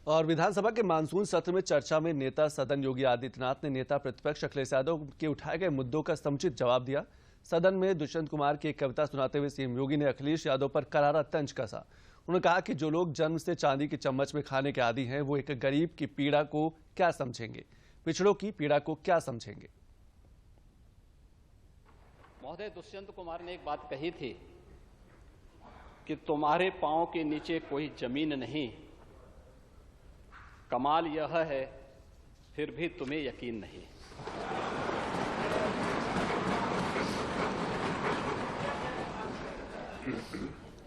और विधानसभा के मानसून सत्र में चर्चा में नेता सदन योगी आदित्यनाथ ने नेता प्रतिपक्ष अखिलेश यादव के उठाए गए मुद्दों का समुचित जवाब दिया। सदन में दुष्यंत कुमार की एक कविता सुनाते हुए सीएम योगी ने अखिलेश यादव पर करारा तंज कसा। उन्होंने कहा कि जो लोग जन्म से चांदी की चम्मच में खाने के आदी हैं, वो एक गरीब की पीड़ा को क्या समझेंगे, पिछड़ों की पीड़ा को क्या समझेंगे। महोदय, दुष्यंत कुमार ने एक बात कही थी कि तुम्हारे पांव के नीचे कोई जमीन नहीं, कमाल यह है फिर भी तुम्हें यकीन नहीं।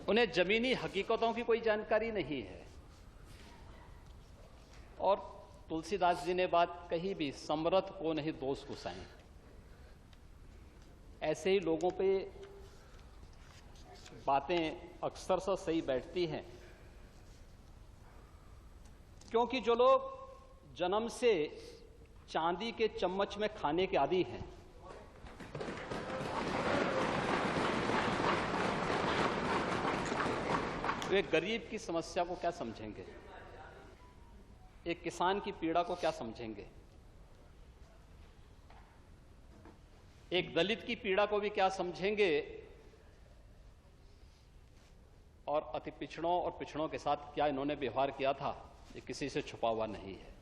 उन्हें जमीनी हकीकतों की कोई जानकारी नहीं है। और तुलसीदास जी ने बात कही भी, समरथ को नहीं दोष गुसाएं। ऐसे ही लोगों पे बातें अक्सर से सही बैठती हैं, क्योंकि जो लोग जन्म से चांदी के चम्मच में खाने के आदी हैं, वे गरीब की समस्या को क्या समझेंगे, एक किसान की पीड़ा को क्या समझेंगे, एक दलित की पीड़ा को भी क्या समझेंगे, और अति पिछड़ों और पिछड़ों के साथ क्या इन्होंने व्यवहार किया था, ये किसी से छुपा हुआ नहीं है।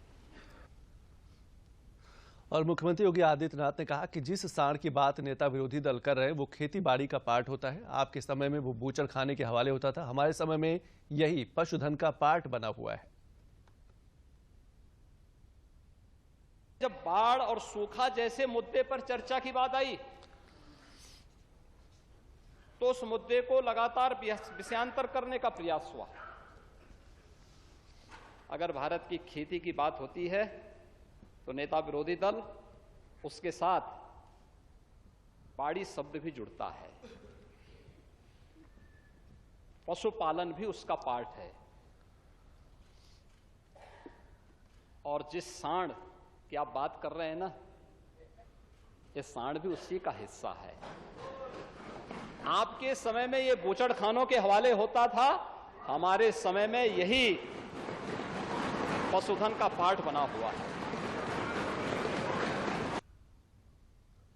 और मुख्यमंत्री योगी आदित्यनाथ ने कहा कि जिस साड़ की बात नेता विरोधी दल कर रहे हैं वो खेती बाड़ी का पार्ट होता है। आपके समय में वो बूचड़ खाने के हवाले होता था, हमारे समय में यही पशुधन का पार्ट बना हुआ है। जब बाढ़ और सूखा जैसे मुद्दे पर चर्चा की बात आई तो उस मुद्दे को लगातार विषयांतर करने का प्रयास हुआ। अगर भारत की खेती की बात होती है तो नेता विरोधी दल उसके साथ बाड़ी शब्द भी जुड़ता है, पशुपालन भी उसका पार्ट है। और जिस सांड की आप बात कर रहे हैं ना, ये सांड भी उसी का हिस्सा है। आपके समय में ये बूचड़ खानों के हवाले होता था, हमारे समय में यही पशुधन का पार्ट बना हुआ है।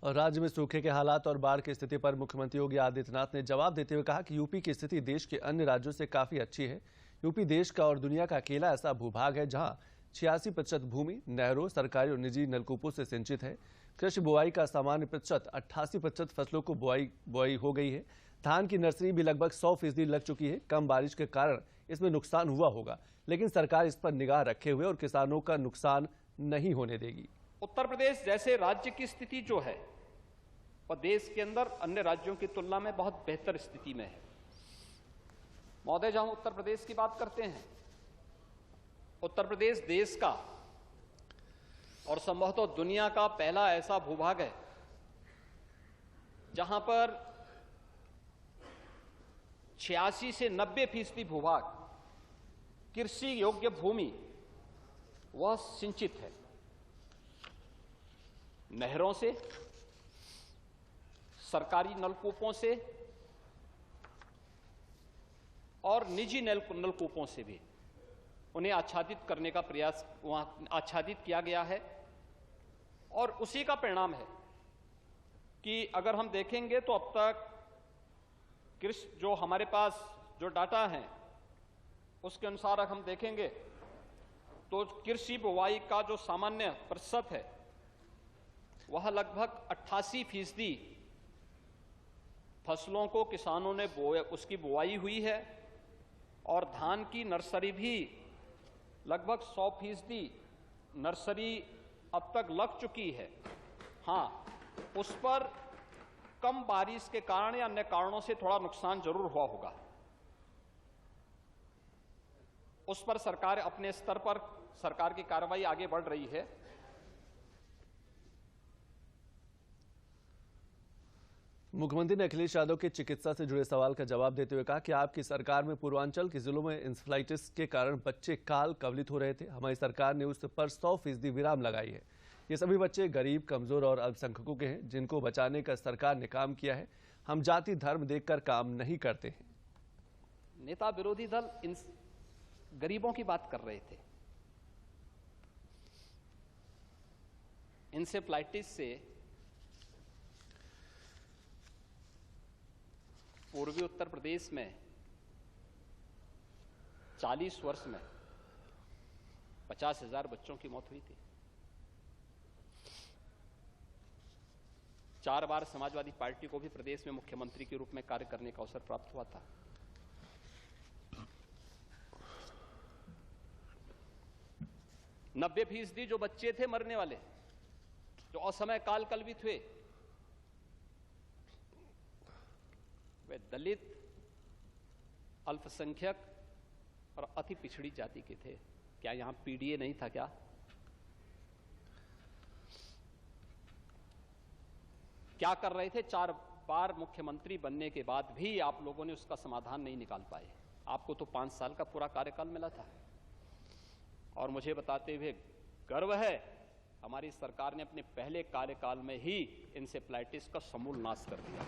और राज्य में सूखे के हालात और बाढ़ की स्थिति पर मुख्यमंत्री योगी आदित्यनाथ ने जवाब देते हुए कहा कि यूपी की स्थिति देश के अन्य राज्यों से काफी अच्छी है। यूपी देश का और दुनिया का अकेला ऐसा भूभाग है जहां 86% भूमि नहरों, सरकारी और निजी नलकूपों से सिंचित है। कृषि बुआई का सामान्य प्रतिशत 88% फसलों को बुआई हो गई है। धान की नर्सरी भी लगभग 100% लग चुकी है। कम बारिश के कारण इसमें नुकसान हुआ होगा, लेकिन सरकार इस पर निगाह रखे हुए और किसानों का नुकसान नहीं होने देगी। उत्तर प्रदेश जैसे राज्य की स्थिति जो है वह देश के अंदर अन्य राज्यों की तुलना में बहुत बेहतर स्थिति में है। महोदय, जहां उत्तर प्रदेश की बात करते हैं, उत्तर प्रदेश देश का और संभवतः दुनिया का पहला ऐसा भूभाग है जहां पर 86 से 90% भूभाग कृषि योग्य भूमि वह सिंचित है। नहरों से, सरकारी नलकूपों से और निजी नलकूपों से भी उन्हें आच्छादित करने का प्रयास वहां आच्छादित किया गया है। और उसी का परिणाम है कि अगर हम देखेंगे तो अब तक कृषि जो हमारे पास जो डाटा है उसके अनुसार हम देखेंगे तो कृषि बुवाई का जो सामान्य प्रतिशत है वह लगभग 88% फसलों को किसानों ने उसकी बुवाई हुई है। और धान की नर्सरी भी लगभग 100% नर्सरी अब तक लग चुकी है। हाँ, उस पर कम बारिश के कारण या अन्य कारणों से थोड़ा नुकसान जरूर हुआ होगा। उस पर सरकार अपने स्तर पर सरकार की कार्रवाई आगे बढ़ रही है। मुख्यमंत्री ने अखिलेश यादव के चिकित्सा से जुड़े सवाल का जवाब देते हुए कहा कि आपकी सरकार में पूर्वांचल के जिलों में इंसेफ्लाइटिस के कारण बच्चे काल कवलित हो रहे थे। हमारी सरकार ने उस पर 100% विराम लगाई है। ये सभी बच्चे गरीब, कमजोर और अल्पसंख्यकों के हैं, जिनको बचाने का सरकार ने काम किया है। हम जाति धर्म देखकर काम नहीं करते हैं। नेता विरोधी दल इन गरीबों की बात कर रहे थे। इंसेफ्लाइटिस से पूर्वी उत्तर प्रदेश में 40 वर्ष में 50,000 बच्चों की मौत हुई थी। 4 बार समाजवादी पार्टी को भी प्रदेश में मुख्यमंत्री के रूप में कार्य करने का अवसर प्राप्त हुआ था। नब्बे फीसदी जो बच्चे थे मरने वाले, जो असमय काल कल्पित हुए, वे दलित, अल्पसंख्यक और अति पिछड़ी जाति के थे। क्या यहां पीडीए नहीं था क्या? क्या कर रहे थे? 4 बार मुख्यमंत्री बनने के बाद भी आप लोगों ने उसका समाधान नहीं निकाल पाए। आपको तो 5 साल का पूरा कार्यकाल मिला था। और मुझे बताते हुए गर्व है, हमारी सरकार ने अपने पहले कार्यकाल में ही इंसेफ्लाइटिस का समूल नाश कर दिया।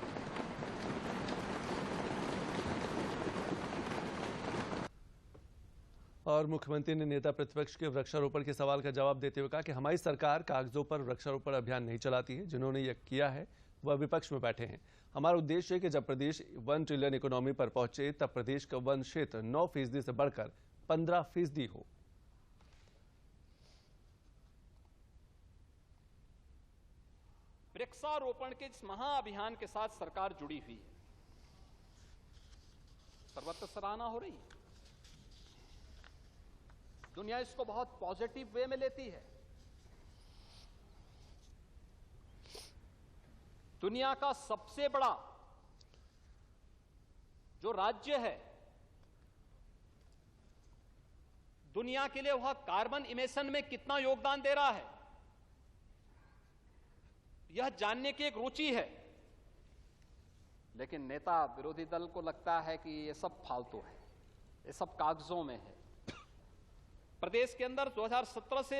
और मुख्यमंत्री ने नेता प्रतिपक्ष के वृक्षारोपण के सवाल का जवाब देते हुए कहा कि हमारी सरकार कागजों पर वृक्षारोपण अभियान नहीं चलाती है। जिन्होंने यह किया है वह विपक्ष में बैठे हैं। हमारा उद्देश्य है कि जब प्रदेश 1 ट्रिलियन इकोनॉमी पर पहुंचे तब प्रदेश का वन क्षेत्र 9% से बढ़कर 15% हो। वृक्षारोपण के इस महाअभियान के साथ सरकार जुड़ी हुई है, सर्वत्र सराहना हो रही है। दुनिया इसको बहुत पॉजिटिव वे में लेती है। दुनिया का सबसे बड़ा जो राज्य है, दुनिया के लिए वह कार्बन इमिशन में कितना योगदान दे रहा है, यह जानने की एक रुचि है। लेकिन नेता विरोधी दल को लगता है कि ये सब फालतू है, ये सब कागजों में है। प्रदेश के अंदर 2017 से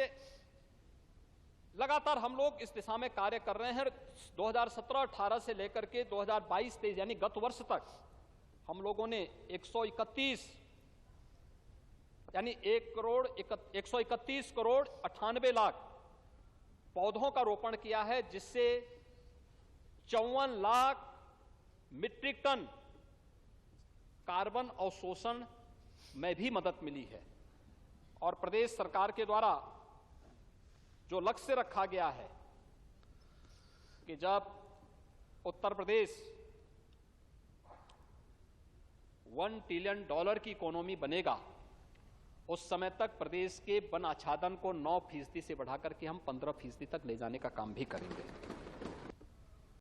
लगातार हम लोग इस दिशा में कार्य कर रहे हैं। 2017-18 से लेकर के 2022-23 यानी गत वर्ष तक हम लोगों ने 131 यानी 131 करोड़ 98 लाख पौधों का रोपण किया है, जिससे 54 लाख मीट्रिक टन कार्बन अवशोषण में भी मदद मिली है। और प्रदेश सरकार के द्वारा जो लक्ष्य रखा गया है कि जब उत्तर प्रदेश $1 ट्रिलियन की इकोनॉमी बनेगा, उस समय तक प्रदेश के वन आच्छादन को 9% से बढ़ाकर के हम 15% तक ले जाने का काम भी करेंगे।